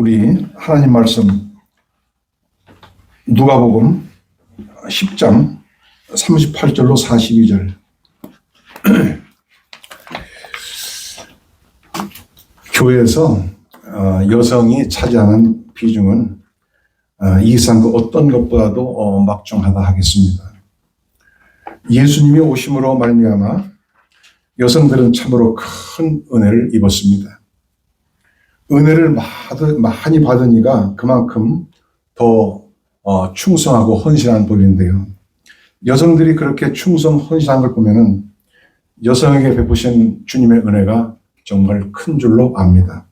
우리 하나님 말씀 누가복음 10장 38절로 42절. 교회에서 여성이 차지하는 비중은 이 이상 그 어떤 것보다도 막중하다 하겠습니다. 예수님이 오심으로 말미암아 여성들은 참으로 큰 은혜를 입었습니다. 은혜를 많이 받으니까 그만큼 더 충성하고 헌신한 법인데요. 여성들이 그렇게 충성 헌신한 걸 보면은 여성에게 베푸신 주님의 은혜가 정말 큰 줄로 압니다.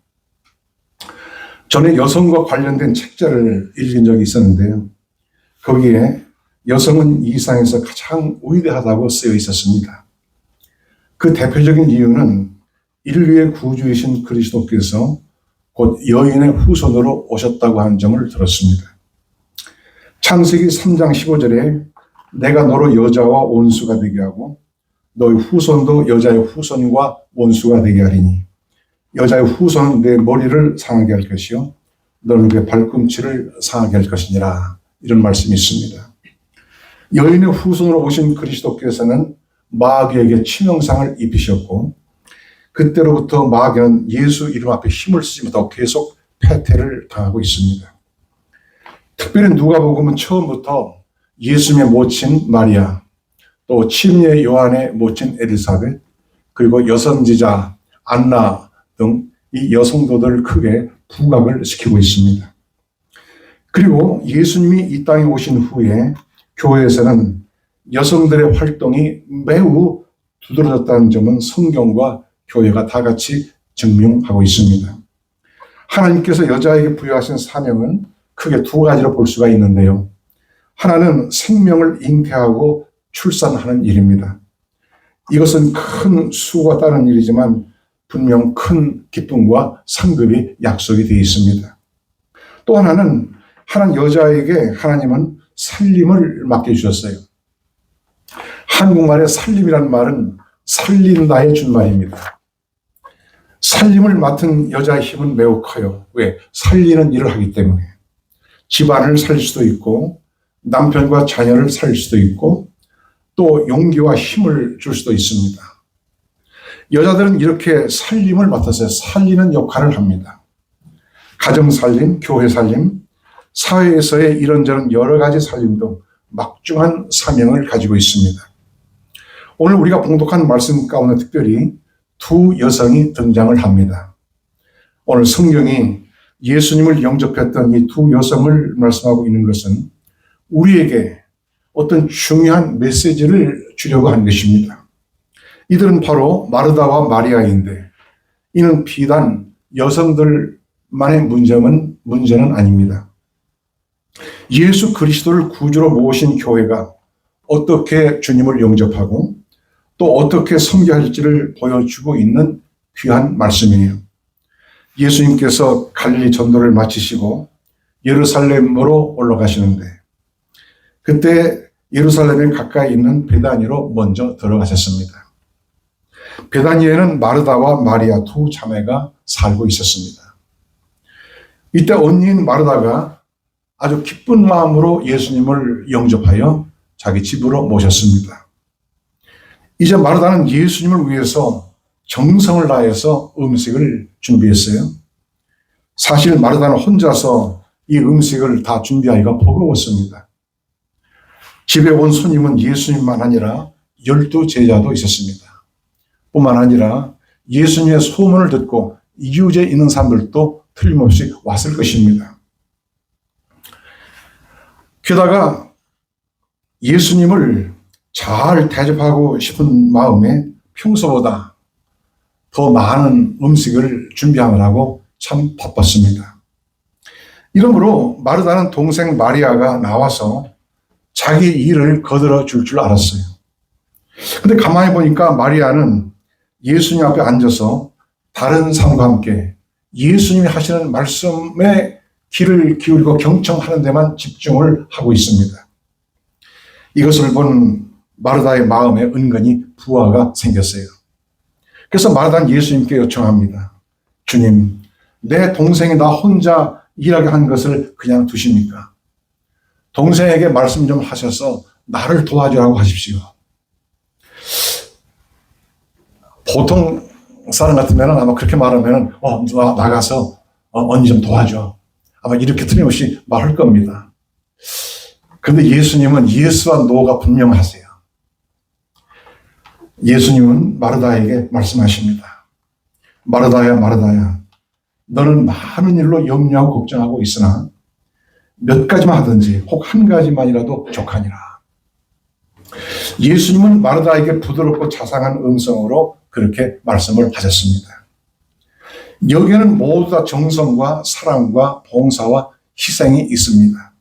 전에 여성과 관련된 책자를 읽은 적이 있었는데요. 거기에 여성은 이 세상에서 가장 위대하다고 쓰여 있었습니다. 그 대표적인 이유는 인류의 구주이신 그리스도께서 곧 여인의 후손으로 오셨다고 하는 점을 들었습니다. 창세기 3장 15절에 내가 너로 여자와 원수가 되게 하고 너의 후손도 여자의 후손과 원수가 되게 하리니 여자의 후손은 내 머리를 상하게 할 것이요 너는 그의 발꿈치를 상하게 할 것이니라. 이런 말씀이 있습니다. 여인의 후손으로 오신 그리스도께서는 마귀에게 치명상을 입히셨고 그때로부터 마귀는 예수 이름 앞에 힘을 쓰지 못하고 계속 패퇴를 당하고 있습니다. 특별히 누가복음은 처음부터 예수님의 모친 마리아, 또 침례 요한의 모친 엘리사벳, 그리고 여선지자 안나 등 이 여성도들을 크게 부각을 시키고 있습니다. 그리고 예수님이 이 땅에 오신 후에 교회에서는 여성들의 활동이 매우 두드러졌다는 점은 성경과 교회가 다 같이 증명하고 있습니다. 하나님께서 여자에게 부여하신 사명은 크게 두 가지로 볼 수가 있는데요. 하나는 생명을 잉태하고 출산하는 일입니다. 이것은 큰 수고가 따른 일이지만 분명 큰 기쁨과 상급이 약속이 되어 있습니다. 또 하나는 한 여자에게 하나님은 살림을 맡겨주셨어요. 한국말에 살림이라는 말은 살린다의 준말입니다. 살림을 맡은 여자의 힘은 매우 커요. 왜? 살리는 일을 하기 때문에. 집안을 살릴 수도 있고 남편과 자녀를 살릴 수도 있고 또 용기와 힘을 줄 수도 있습니다. 여자들은 이렇게 살림을 맡아서 살리는 역할을 합니다. 가정 살림, 교회 살림, 사회에서의 이런저런 여러 가지 살림 등 막중한 사명을 가지고 있습니다. 오늘 우리가 봉독한 말씀 가운데 특별히 두 여성이 등장을 합니다. 오늘 성경이 예수님을 영접했던 이 두 여성을 말씀하고 있는 것은 우리에게 어떤 중요한 메시지를 주려고 하는 것입니다. 이들은 바로 마르다와 마리아인데 이는 비단 여성들만의 문제는 아닙니다. 예수 그리스도를 구주로 모신 교회가 어떻게 주님을 영접하고 또 어떻게 섬겨할지를 보여주고 있는 귀한 말씀이에요. 예수님께서 갈릴리 전도를 마치시고 예루살렘으로 올라가시는데 그때 예루살렘에 가까이 있는 베다니로 먼저 들어가셨습니다. 베다니에는 마르다와 마리아 두 자매가 살고 있었습니다. 이때 언니인 마르다가 아주 기쁜 마음으로 예수님을 영접하여 자기 집으로 모셨습니다. 이제 마르다는 예수님을 위해서 정성을 다해서 음식을 준비했어요. 사실 마르다는 혼자서 이 음식을 다 준비하기가 버거웠습니다. 집에 온 손님은 예수님만 아니라 12제자도 있었습니다. 뿐만 아니라 예수님의 소문을 듣고 이웃에 있는 사람들도 틀림없이 왔을 것입니다. 게다가 예수님을 잘 대접하고 싶은 마음에 평소보다 더 많은 음식을 준비하느라고 참 바빴습니다. 이러므로 마르다는 동생 마리아가 나와서 자기 일을 거들어 줄 줄 알았어요. 근데 가만히 보니까 마리아는 예수님 앞에 앉아서 다른 사람과 함께 예수님이 하시는 말씀에 귀를 기울이고 경청하는 데만 집중을 하고 있습니다. 이것을 본 마르다의 마음에 은근히 부하가 생겼어요. 그래서 마르다는 예수님께 요청합니다. 주님, 내 동생이 나 혼자 일하게 한 것을 그냥 두십니까? 동생에게 말씀 좀 하셔서 나를 도와주라고 하십시오. 보통 사람 같으면 아마 그렇게 말하면 나가서 언니 좀 도와줘. 아마 이렇게 틀림없이 말할 겁니다. 그런데 예수님은 예스와 노가 분명하세요. 예수님은 마르다에게 말씀하십니다. 마르다야, 마르다야, 너는 많은 일로 염려하고 걱정하고 있으나 몇 가지만 하든지 혹 한 가지만이라도 족하니라. 예수님은 마르다에게 부드럽고 자상한 음성으로 그렇게 말씀을 하셨습니다. 여기에는 모두 다 정성과 사랑과 봉사와 희생이 있습니다.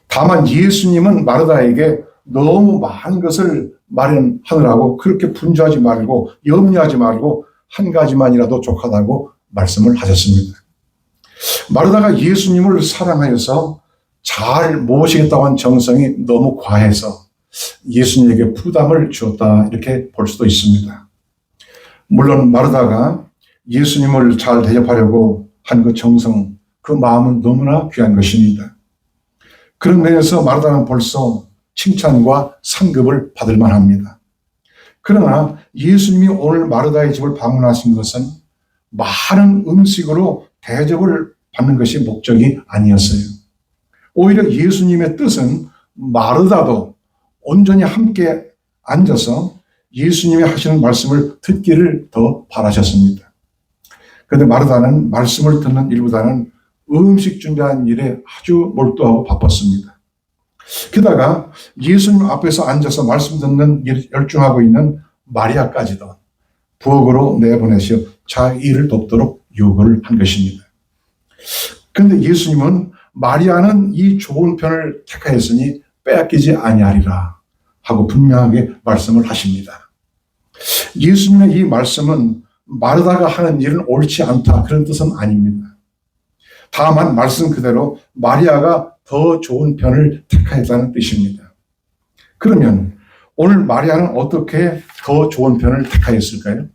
다만 예수님은 마르다에게 너무 많은 것을 마련하느라고 그렇게 분주하지 말고 염려하지 말고 한 가지만이라도 족하다고 말씀을 하셨습니다. 마르다가 예수님을 사랑하여서 잘 모시겠다고 한 정성이 너무 과해서 예수님에게 부담을 주었다, 이렇게 볼 수도 있습니다. 물론 마르다가 예수님을 잘 대접하려고 한 그 정성, 그 마음은 너무나 귀한 것입니다. 그런 면에서 마르다는 벌써 칭찬과 상급을 받을 만합니다. 그러나 예수님이 오늘 마르다의 집을 방문하신 것은 많은 음식으로 대접을 받는 것이 목적이 아니었어요. 오히려 예수님의 뜻은 마르다도 온전히 함께 앉아서 예수님이 하시는 말씀을 듣기를 더 바라셨습니다. 그런데 마르다는 말씀을 듣는 일보다는 음식 준비하는 일에 아주 몰두하고 바빴습니다. 게다가 예수님 앞에서 앉아서 말씀 듣는 일에 열중하고 있는 마리아까지도 부엌으로 내보내시어 자기 일을 돕도록 요구를 한 것입니다. 그런데 예수님은 마리아는 이 좋은 편을 택하였으니 빼앗기지 아니하리라 하고 분명하게 말씀을 하십니다. 예수님의 이 말씀은 마르다가 하는 일은 옳지 않다, 그런 뜻은 아닙니다. 다만 말씀 그대로 마리아가 더 좋은 편을 택하였다는 뜻입니다. 그러면 오늘 마리아는 어떻게 더 좋은 편을 택하였을까요?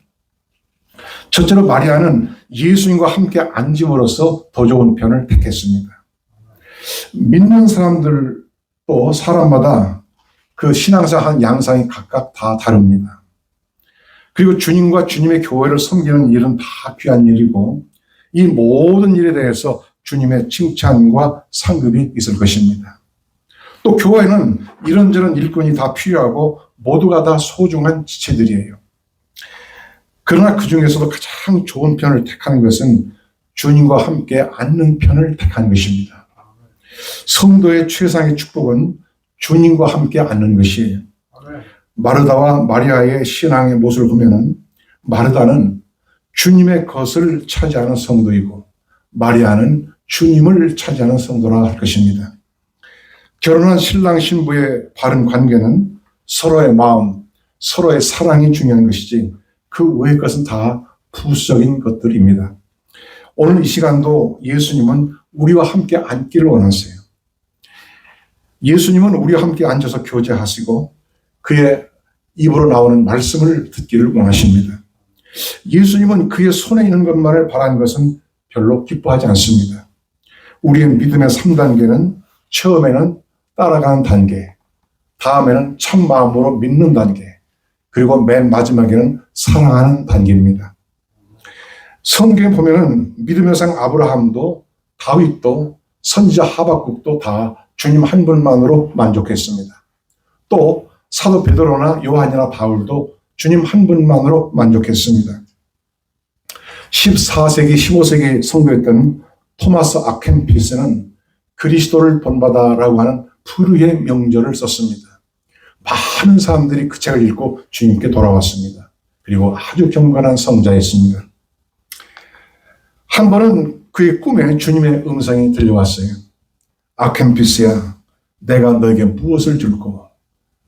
첫째로 마리아는 예수님과 함께 앉음으로써 더 좋은 편을 택했습니다. 믿는 사람들도 사람마다 그 신앙생활 양상이 각각 다 다릅니다. 그리고 주님과 주님의 교회를 섬기는 일은 다 귀한 일이고 이 모든 일에 대해서 주님의 칭찬과 상급이 있을 것입니다. 또 교회는 이런저런 일꾼이 다 필요하고 모두가 다 소중한 지체들이에요. 그러나 그 중에서도 가장 좋은 편을 택하는 것은 주님과 함께 앉는 편을 택하는 것입니다. 성도의 최상의 축복은 주님과 함께 앉는 것이에요. 마르다와 마리아의 신앙의 모습을 보면은 마르다는 주님의 것을 차지하는 성도이고 마리아는 주님을 차지하는 성도라 할 것입니다. 결혼한 신랑 신부의 바른 관계는 서로의 마음, 서로의 사랑이 중요한 것이지 그 외의 것은 다 부수적인 것들입니다. 오늘 이 시간도 예수님은 우리와 함께 앉기를 원하세요. 예수님은 우리와 함께 앉아서 교제하시고 그의 입으로 나오는 말씀을 듣기를 원하십니다. 예수님은 그의 손에 있는 것만을 바라는 것은 별로 기뻐하지 않습니다. 우리의 믿음의 3단계는 처음에는 따라가는 단계, 다음에는 참 마음으로 믿는 단계, 그리고 맨 마지막에는 사랑하는 단계입니다. 성경에 보면은 믿음의 상 아브라함도 다윗도 선지자 하박국도 다 주님 한 분만으로 만족했습니다. 또 사도 베드로나 요한이나 바울도 주님 한 분만으로 만족했습니다. 14세기, 15세기 성도였던 토마스 아켄피스는 그리스도를 본받아라고 하는 푸르의 명절을 썼습니다. 많은 사람들이 그 책을 읽고 주님께 돌아왔습니다. 그리고 아주 경건한 성자였습니다. 한 번은 그의 꿈에 주님의 음성이 들려왔어요. 아켄피스야, 내가 너에게 무엇을 줄고?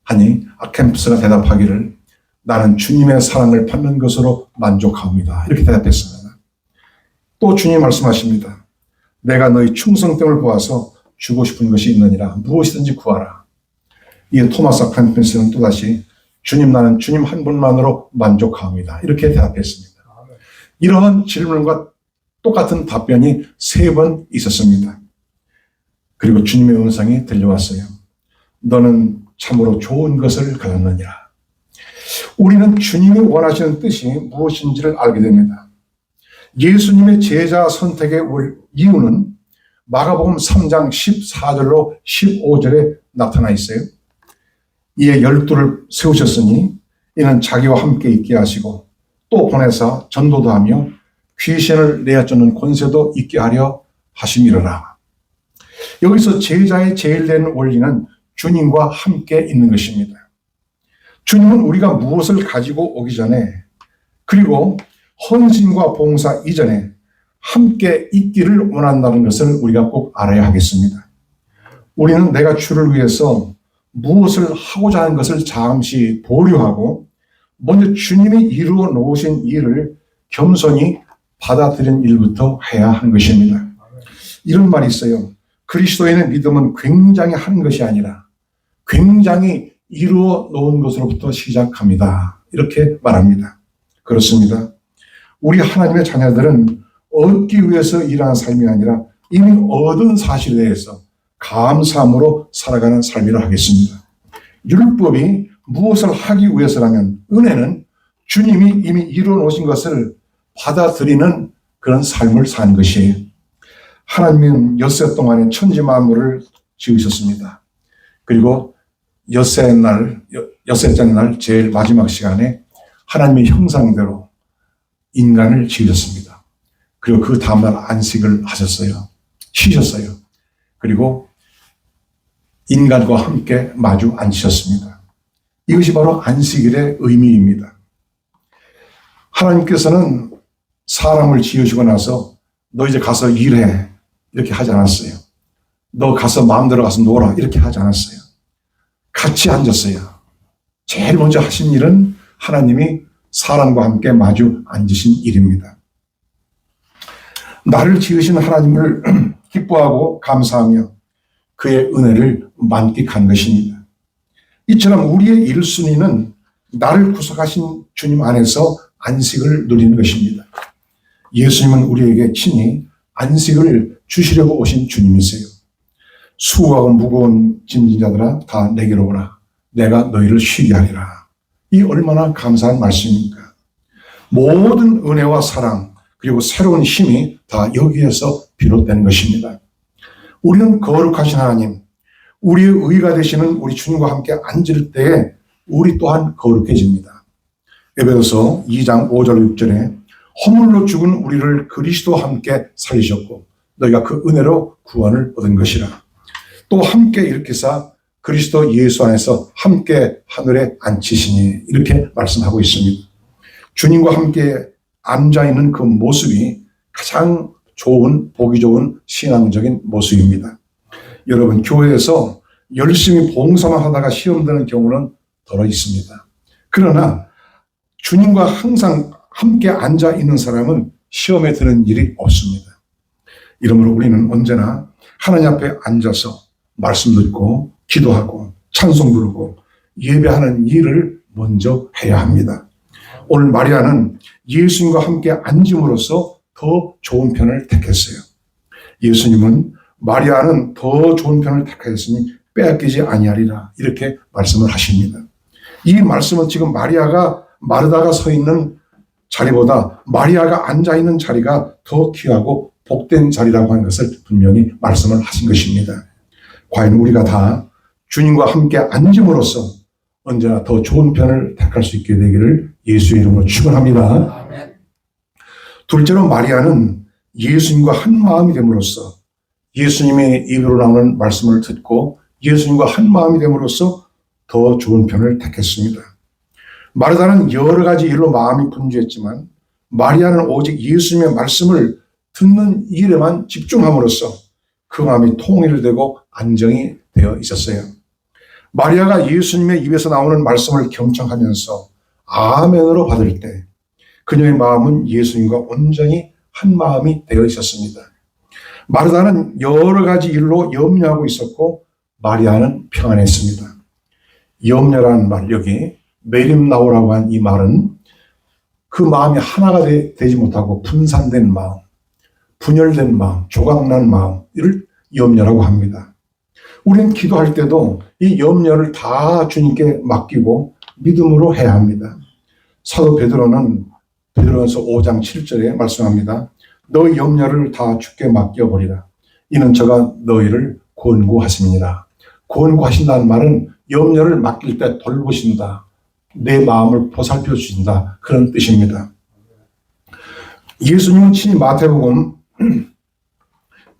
하니 아켄피스가 대답하기를 나는 주님의 사랑을 받는 것으로 만족합니다. 이렇게 대답했습니다. 또 주님 말씀하십니다. 내가 너희 충성됨을 보아서 주고 싶은 것이 있느니라. 무엇이든지 구하라. 이 토마스 아켄피스는 또다시 주님, 나는 주님 한 분만으로 만족합니다. 이렇게 대답했습니다. 이러한 질문과 똑같은 답변이 3번 있었습니다. 그리고 주님의 음성이 들려왔어요. 너는 참으로 좋은 것을 가졌느니라. 우리는 주님이 원하시는 뜻이 무엇인지를 알게 됩니다. 예수님의 제자 선택의 이유는 마가복음 3장 14절로 15절에 나타나 있어요. 이에 12를 세우셨으니 이는 자기와 함께 있게 하시고 또 보내사 전도도 하며 귀신을 내어쫓는 권세도 있게 하려 하심이로라. 여기서 제자의 제일 된 원리는 주님과 함께 있는 것입니다. 주님은 우리가 무엇을 가지고 오기 전에 그리고 헌신과 봉사 이전에 함께 있기를 원한다는 것을 우리가 꼭 알아야 하겠습니다. 우리는 내가 주를 위해서 무엇을 하고자 하는 것을 잠시 보류하고 먼저 주님이 이루어 놓으신 일을 겸손히 받아들이는 일부터 해야 하는 것입니다. 이런 말이 있어요. 그리스도인의 믿음은 굉장히 하는 것이 아니라 굉장히 이루어 놓은 것으로부터 시작합니다. 이렇게 말합니다. 그렇습니다. 우리 하나님의 자녀들은 얻기 위해서 일하는 삶이 아니라 이미 얻은 사실에 대해서 감사함으로 살아가는 삶이라 하겠습니다. 율법이 무엇을 하기 위해서라면 은혜는 주님이 이미 이루어 놓으신 것을 받아들이는 그런 삶을 사는 것이에요. 하나님은 엿새 동안에 천지 만물을 지으셨습니다. 그리고 엿새째 날 제일 마지막 시간에 하나님의 형상대로 인간을 지으셨습니다. 그리고 그 다음날 안식을 하셨어요. 쉬셨어요. 그리고 인간과 함께 마주 앉으셨습니다. 이것이 바로 안식일의 의미입니다. 하나님께서는 사람을 지으시고 나서 너 이제 가서 일해 이렇게 하지 않았어요. 너 가서 마음대로 가서 놀아 이렇게 하지 않았어요. 같이 앉았어요. 제일 먼저 하신 일은 하나님이 사람과 함께 마주 앉으신 일입니다. 나를 지으신 하나님을 기뻐하고 감사하며 그의 은혜를 만끽한 것입니다. 이처럼 우리의 1순위는 나를 구속하신 주님 안에서 안식을 누리는 것입니다. 예수님은 우리에게 친히 안식을 주시려고 오신 주님이세요. 수고하고 무거운 짐진 자들아 다 내게로 오라. 내가 너희를 쉬게 하리라. 이 얼마나 감사한 말씀입니까? 모든 은혜와 사랑 그리고 새로운 힘이 다 여기에서 비롯된 것입니다. 우리는 거룩하신 하나님, 우리의 의가 되시는 우리 주님과 함께 앉을 때에 우리 또한 거룩해집니다. 에베소서 2장 5절 6절에 허물로 죽은 우리를 그리스도와 함께 살리셨고 너희가 그 은혜로 구원을 얻은 것이라. 또 함께 일으키사 그리스도 예수 안에서 함께 하늘에 앉히시니 이렇게 말씀하고 있습니다. 주님과 함께 앉아있는 그 모습이 가장 좋은 보기 좋은 신앙적인 모습입니다. 여러분 교회에서 열심히 봉사만 하다가 시험 드는 경우는 덜어 있습니다. 그러나 주님과 항상 함께 앉아 있는 사람은 시험에 드는 일이 없습니다. 이러므로 우리는 언제나 하나님 앞에 앉아서 말씀 듣고 기도하고 찬송 부르고 예배하는 일을 먼저 해야 합니다. 오늘 마리아는 예수님과 함께 앉음으로써 더 좋은 편을 택했어요. 예수님은 마리아는 더 좋은 편을 택하였으니 빼앗기지 아니하리라 이렇게 말씀을 하십니다. 이 말씀은 지금 마르다가 서 있는 자리보다 마리아가 앉아 있는 자리가 더 귀하고 복된 자리라고 하는 것을 분명히 말씀을 하신 것입니다. 과연 우리가 다 주님과 함께 앉음으로써 언제나 더 좋은 편을 택할 수 있게 되기를 예수의 이름으로 축원합니다. 둘째로 마리아는 예수님과 한 마음이 됨으로써 예수님의 입으로 나오는 말씀을 듣고 예수님과 한 마음이 됨으로써 더 좋은 편을 택했습니다. 마르다는 여러 가지 일로 마음이 분주했지만 마리아는 오직 예수님의 말씀을 듣는 일에만 집중함으로써 그 마음이 통일되고 안정이 되어 있었어요. 마리아가 예수님의 입에서 나오는 말씀을 경청하면서 아멘으로 받을 때 그녀의 마음은 예수님과 온전히 한 마음이 되어 있었습니다. 마르다는 여러 가지 일로 염려하고 있었고 마리아는 평안했습니다. 염려라는 말, 여기 메림나오라고 한 이 말은 그 마음이 하나가 되지 못하고 분산된 마음, 분열된 마음, 조각난 마음을 염려라고 합니다. 우리는 기도할 때도 이 염려를 다 주님께 맡기고 믿음으로 해야 합니다. 사도 베드로는 베드로전서 5장 7절에 말씀합니다. 너희 염려를 다 주께 맡겨버리라. 이는 저가 너희를 권고하심이니라. 권고하신다는 말은 염려를 맡길 때 돌보신다. 내 마음을 보살펴 주신다. 그런 뜻입니다. 예수님은 친히 마태복음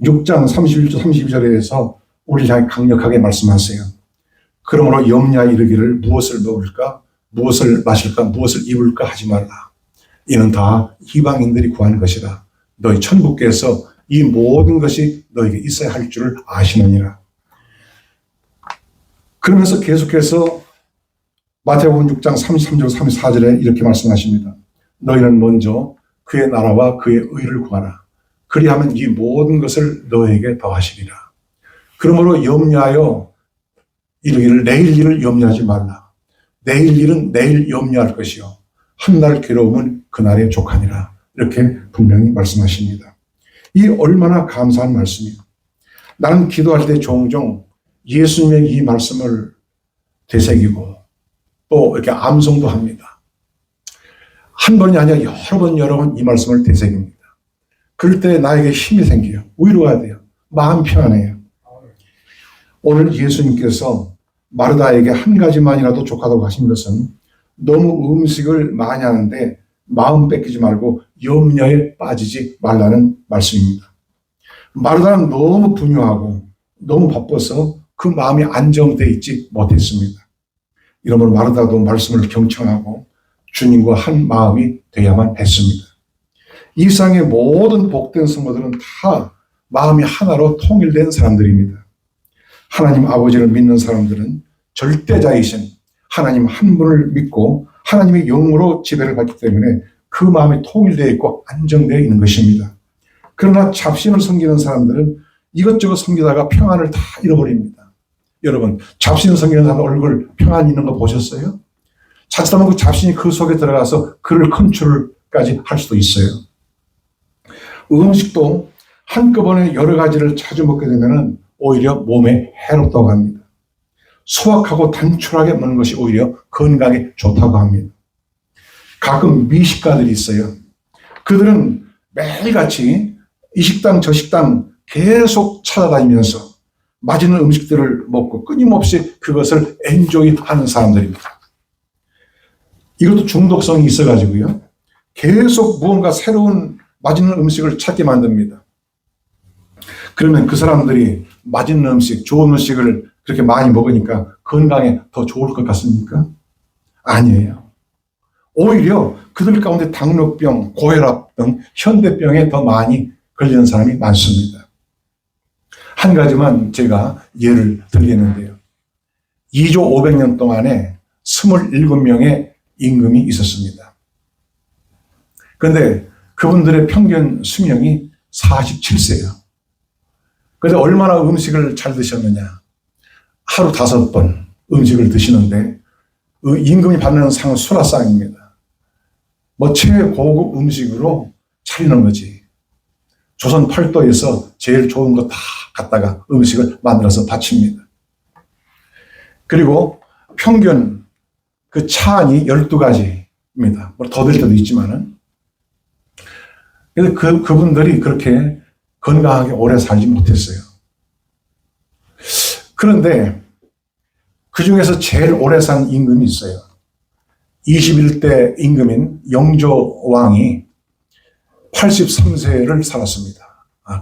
6장 31절 32절에서 우리를 향해 강력하게 말씀하세요. 그러므로 염려하여 이르기를 무엇을 먹을까? 무엇을 마실까? 무엇을 입을까? 하지 말라. 이는 다 이방인들이 구하는 것이라. 너희 천국께서 이 모든 것이 너에게 있어야 할 줄을 아시느니라. 그러면서 계속해서 마태복음 6장 33절 34절에 이렇게 말씀하십니다. 너희는 먼저 그의 나라와 그의 의를 구하라. 그리하면 이 모든 것을 너에게 더하시리라. 그러므로 염려하여 이르기를 내일 일을 염려하지 말라. 내일 일은 내일 염려할 것이요. 한날 괴로움은 그날에 족하니라. 이렇게 분명히 말씀하십니다. 이 얼마나 감사한 말씀이에요. 나는 기도할 때 종종 예수님의 이 말씀을 되새기고 또 이렇게 암송도 합니다. 한 번이 아니라 여러 번 이 말씀을 되새깁니다. 그럴 때 나에게 힘이 생겨요. 위로가 돼요. 마음 편안해요. 오늘 예수님께서 마르다에게 한 가지만이라도 족하다고 하신 것은 너무 음식을 많이 하는데 마음 뺏기지 말고 염려에 빠지지 말라는 말씀입니다. 마르다는 너무 분유하고 너무 바빠서 그 마음이 안정되어 있지 못했습니다. 이러므로 마르다도 말씀을 경청하고 주님과 한 마음이 되어야만 했습니다. 이 세상의 모든 복된 성도들은 다 마음이 하나로 통일된 사람들입니다. 하나님 아버지를 믿는 사람들은 절대자이신 하나님 한 분을 믿고 하나님의 영으로 지배를 받기 때문에 그 마음이 통일되어 있고 안정되어 있는 것입니다. 그러나 잡신을 섬기는 사람들은 이것저것 섬기다가 평안을 다 잃어버립니다. 여러분, 잡신을 섬기는 사람 얼굴 평안 있는 거 보셨어요? 자칫하면 그 잡신이 그 속에 들어가서 그를 컨트롤까지 할 수도 있어요. 음식도 한꺼번에 여러 가지를 자주 먹게 되면 오히려 몸에 해롭다고 합니다. 소확하고 단촐하게 먹는 것이 오히려 건강에 좋다고 합니다. 가끔 미식가들이 있어요. 그들은 매일같이 이 식당 저 식당 계속 찾아다니면서 맛있는 음식들을 먹고 끊임없이 그것을 엔조이 하는 사람들입니다. 이것도 중독성이 있어가지고요. 계속 무언가 새로운 맛있는 음식을 찾게 만듭니다. 그러면 그 사람들이 맛있는 음식, 좋은 음식을 그렇게 많이 먹으니까 건강에 더 좋을 것 같습니까? 아니에요. 오히려 그들 가운데 당뇨병, 고혈압 등 현대병에 더 많이 걸리는 사람이 많습니다. 한 가지만 제가 예를 들겠는데요. 2조 500년 동안에 27명의 임금이 있었습니다. 그런데 그분들의 평균 수명이 47세예요. 그런데 얼마나 음식을 잘 드셨느냐. 하루 5번 음식을 드시는데 그 임금이 받는 상은 수라상입니다. 뭐 최고급 음식으로 차리는 거지. 조선 팔도에서 제일 좋은 거 다 갖다가 음식을 만들어서 바칩니다. 그리고 평균 그 차안이 12가지입니다. 뭐 더 될 때도 있지만은. 그래서 그분들이 그렇게 건강하게 오래 살지 못했어요. 그런데 그 중에서 제일 오래 산 임금이 있어요. 21대 임금인 영조 왕이 83세를 살았습니다.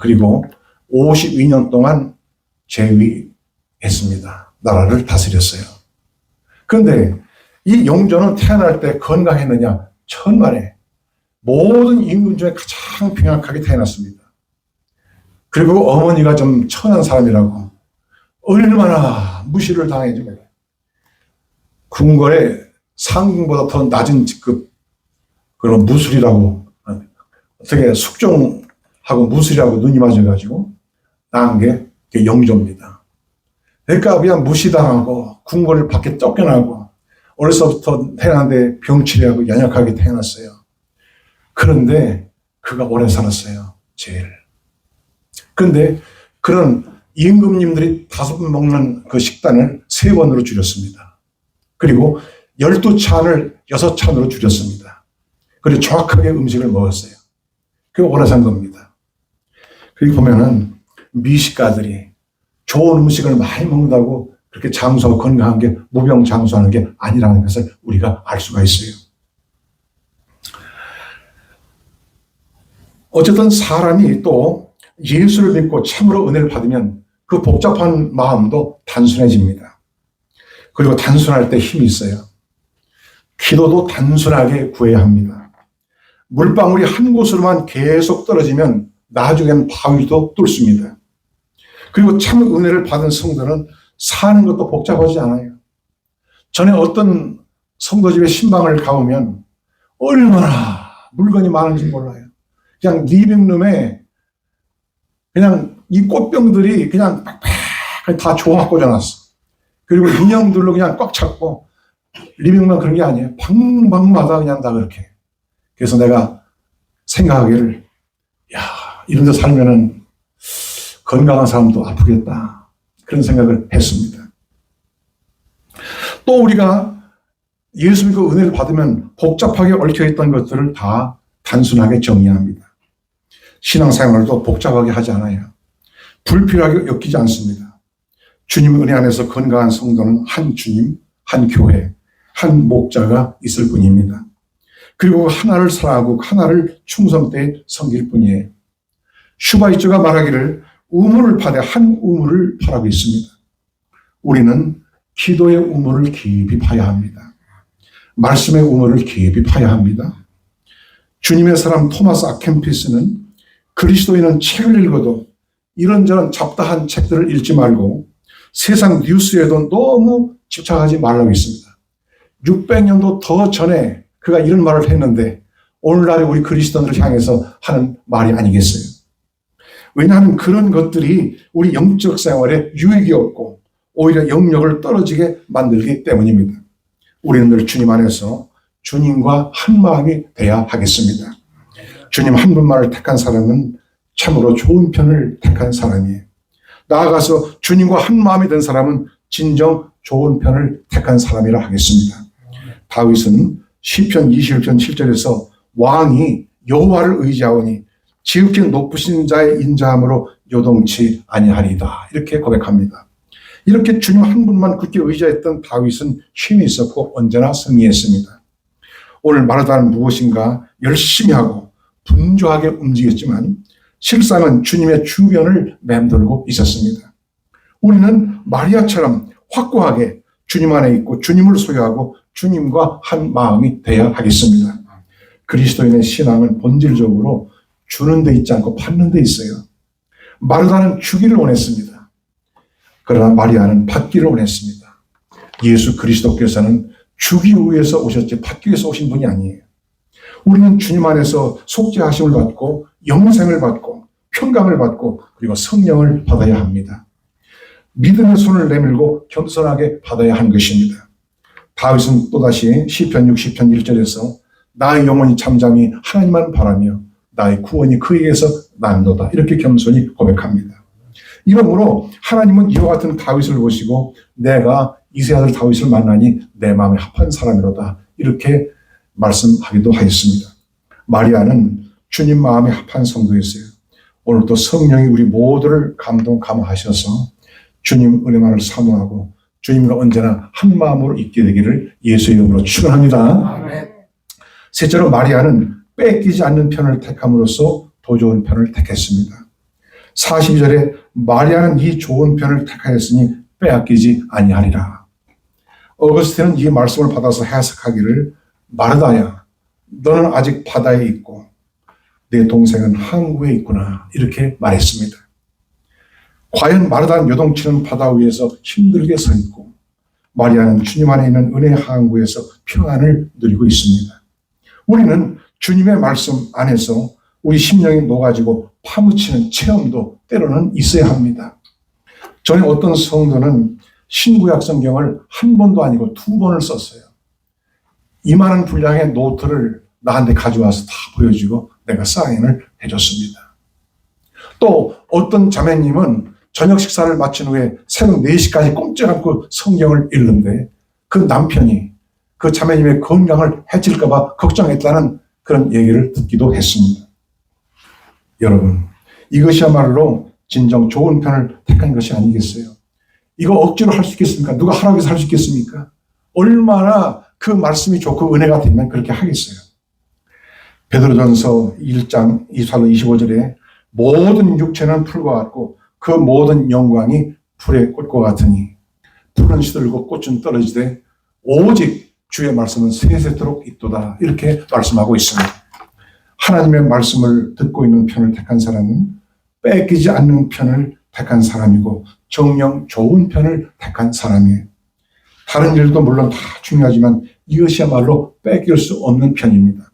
그리고 52년 동안 재위했습니다. 나라를 다스렸어요. 그런데 이 영조는 태어날 때 건강했느냐? 천만에. 모든 임금 중에 가장 평약하게 태어났습니다. 그리고 어머니가 좀 천한 사람이라고 얼마나 무시를 당해주면 궁궐에 상궁보다 더 낮은 직급 그런 무술이라고 어떻게 숙종하고 무술이라고 눈이 맞아가지고 낳은 게 영조입니다. 그러니까 그냥 무시당하고 궁궐을 밖에 쫓겨나고 어려서부터 태어났는데 병치레하고 연약하게 태어났어요. 그런데 그가 오래 살았어요. 제일 그런데 그런 임금님들이 5번 먹는 그 식단을 3번으로 줄였습니다. 그리고 12찬을 6찬으로 줄였습니다. 그리고 정확하게 음식을 먹었어요. 그게 오래 산 겁니다. 그리고 보면은 미식가들이 좋은 음식을 많이 먹는다고 그렇게 장수하고 건강한 게 무병장수하는 게 아니라는 것을 우리가 알 수가 있어요. 어쨌든 사람이 또 예수를 믿고 참으로 은혜를 받으면 그 복잡한 마음도 단순해집니다. 그리고 단순할 때 힘이 있어요. 기도도 단순하게 구해야 합니다. 물방울이 한 곳으로만 계속 떨어지면 나중에는 바위도 뚫습니다. 그리고 참 은혜를 받은 성도는 사는 것도 복잡하지 않아요. 전에 어떤 성도 집에 신방을 가보면 얼마나 물건이 많은지 몰라요. 그냥 리빙룸에 그냥 이 꽃병들이 그냥 팍팍 다 조각 꽂아놨어. 그리고 인형들로 그냥 꽉 찼고, 리빙룸 그런 게 아니에요. 방마다 그냥 다 그렇게. 그래서 내가 생각하기를, 야, 이런 데 살면은 건강한 사람도 아프겠다. 그런 생각을 했습니다. 또 우리가 예수 믿고 은혜를 받으면 복잡하게 얽혀있던 것들을 다 단순하게 정리합니다. 신앙생활도 복잡하게 하지 않아요. 불필요하게 엮이지 않습니다. 주님 은혜 안에서 건강한 성도는 한 주님, 한 교회, 한 목자가 있을 뿐입니다. 그리고 하나를 사랑하고 하나를 충성되이 섬길 뿐이에요. 슈바이처가 말하기를 우물을 파되 한 우물을 파라고 있습니다. 우리는 기도의 우물을 깊이 파야 합니다. 말씀의 우물을 깊이 파야 합니다. 주님의 사람 토마스 아켄피스는 그리스도인은 책을 읽어도 이런저런 잡다한 책들을 읽지 말고 세상 뉴스에도 너무 집착하지 말라고 했습니다. 600년도 더 전에 그가 이런 말을 했는데 오늘날의 우리 그리스도인들을 향해서 하는 말이 아니겠어요. 왜냐하면 그런 것들이 우리 영적 생활에 유익이 없고 오히려 영역을 떨어지게 만들기 때문입니다. 우리는 늘 주님 안에서 주님과 한 마음이 돼야 하겠습니다. 주님 한 분만을 택한 사람은 참으로 좋은 편을 택한 사람이에요. 나아가서 주님과 한 마음이 된 사람은 진정 좋은 편을 택한 사람이라 하겠습니다. 다윗은 시편 21편 7절에서 왕이 여호와를 의지하오니 지극히 높으신 자의 인자함으로 요동치 아니하리다 이렇게 고백합니다. 이렇게 주님 한 분만 굳게 의지했던 다윗은 힘이 있었고 언제나 승리했습니다. 오늘 말하자면 무엇인가 열심히 하고 분주하게 움직였지만 실상은 주님의 주변을 맴돌고 있었습니다. 우리는 마리아처럼 확고하게 주님 안에 있고 주님을 소유하고 주님과 한 마음이 되어야 하겠습니다. 그리스도인의 신앙은 본질적으로 주는 데 있지 않고 받는 데 있어요. 마르다는 주기를 원했습니다. 그러나 마리아는 받기를 원했습니다. 예수 그리스도께서는 주기 위해서 오셨지 받기 위해서 오신 분이 아니에요. 우리는 주님 안에서 속죄하심을 받고 영생을 받고 평강을 받고 그리고 성령을 받아야 합니다. 믿음의 손을 내밀고 겸손하게 받아야 하는 것입니다. 다윗은 또다시 시편 60편 1절에서 나의 영혼이 잠잠히 하나님만 바라며 나의 구원이 그에게서 난도다 이렇게 겸손히 고백합니다. 이러므로 하나님은 이와 같은 다윗을 보시고 내가 이세 아들 다윗을 만나니 내 마음에 합한 사람이로다 이렇게 말씀하기도 하였습니다. 마리아는 주님 마음에 합한 성도였어요. 오늘도 성령이 우리 모두를 감동하셔서 주님 은혜만을 사모하고 주님과 언제나 한 마음으로 있게 되기를 예수의 이름으로 축원합니다. 아멘. 셋째로 마리아는 뺏기지 않는 편을 택함으로써 더 좋은 편을 택했습니다. 42절에 마리아는 이 좋은 편을 택하였으니 빼앗기지 아니하리라. 어거스틴은 이 말씀을 받아서 해석하기를 마르다야 너는 아직 바다에 있고 내 동생은 항구에 있구나 이렇게 말했습니다. 과연 마르다는 요동치는 바다 위에서 힘들게 서 있고 마리아는 주님 안에 있는 은혜의 항구에서 평안을 누리고 있습니다. 우리는 주님의 말씀 안에서 우리 심령이 녹아지고 파묻히는 체험도 때로는 있어야 합니다. 전에 어떤 성도는 신구약 성경을 한 번도 아니고 2번을 썼어요. 이만한 분량의 노트를 나한테 가져와서 다 보여주고 내가 사인을 해줬습니다. 또 어떤 자매님은 저녁 식사를 마친 후에 새벽 4시까지 꼼짝 않고 성경을 읽는데 그 남편이 그 자매님의 건강을 해칠까 봐 걱정했다는 그런 얘기를 듣기도 했습니다. 여러분, 이것이야말로 진정 좋은 편을 택한 것이 아니겠어요? 이거 억지로 할 수 있겠습니까? 누가 하라고 해서 할 수 있겠습니까? 얼마나 그 말씀이 좋고 은혜가 되면 그렇게 하겠어요. 베드로전서 1장 24절 25절에 모든 육체는 풀과 같고 그 모든 영광이 풀의 꽃과 같으니 풀은 시들고 꽃은 떨어지되 오직 주의 말씀은 세세토록 있도다. 이렇게 말씀하고 있습니다. 하나님의 말씀을 듣고 있는 편을 택한 사람은 뺏기지 않는 편을 택한 사람이고 정령 좋은 편을 택한 사람이에요. 다른 일도 물론 다 중요하지만 이것이야말로 뺏길 수 없는 편입니다.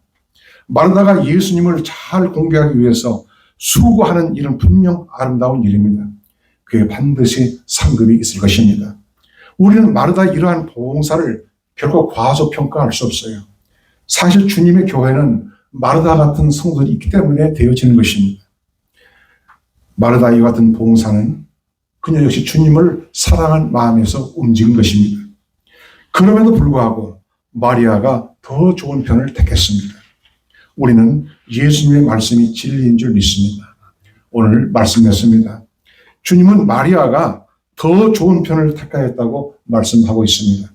마르다가 예수님을 잘 공개하기 위해서 수고하는 일은 분명 아름다운 일입니다. 그에 반드시 상급이 있을 것입니다. 우리는 마르다 이러한 봉사를 결코 과소평가할 수 없어요. 사실 주님의 교회는 마르다 같은 성도들이 있기 때문에 되어지는 것입니다. 마르다 이와 같은 봉사는 그녀 역시 주님을 사랑한 마음에서 움직인 것입니다. 그럼에도 불구하고 마리아가 더 좋은 편을 택했습니다. 우리는 예수님의 말씀이 진리인 줄 믿습니다. 오늘 말씀했습니다. 주님은 마리아가 더 좋은 편을 택하였다고 말씀하고 있습니다.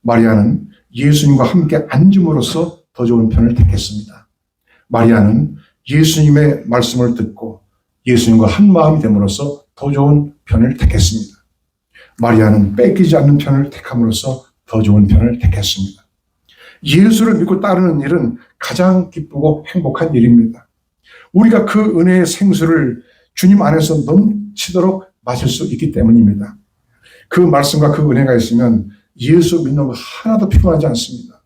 마리아는 예수님과 함께 앉음으로써 더 좋은 편을 택했습니다. 마리아는 예수님의 말씀을 듣고 예수님과 한 마음이 됨으로써 더 좋은 편을 택했습니다. 마리아는 뺏기지 않는 편을 택함으로써 더 좋은 편을 택했습니다. 예수를 믿고 따르는 일은 가장 기쁘고 행복한 일입니다. 우리가 그 은혜의 생수를 주님 안에서 넘치도록 마실 수 있기 때문입니다. 그 말씀과 그 은혜가 있으면 예수 믿는 거 하나도 필요하지 않습니다.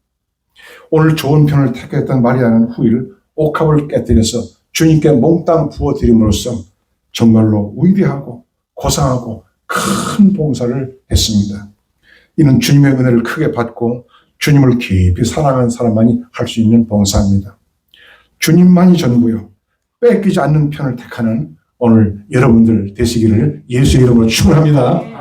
오늘 좋은 편을 택했던 마리아는 후일 옥합을 깨뜨려서 주님께 몽땅 부어드림으로써 정말로 위대하고 고상하고 큰 봉사를 했습니다. 이는 주님의 은혜를 크게 받고 주님을 깊이 사랑하는 사람만이 할 수 있는 봉사입니다. 주님만이 전부요. 뺏기지 않는 편을 택하는 오늘 여러분들 되시기를 예수의 이름으로 축원합니다.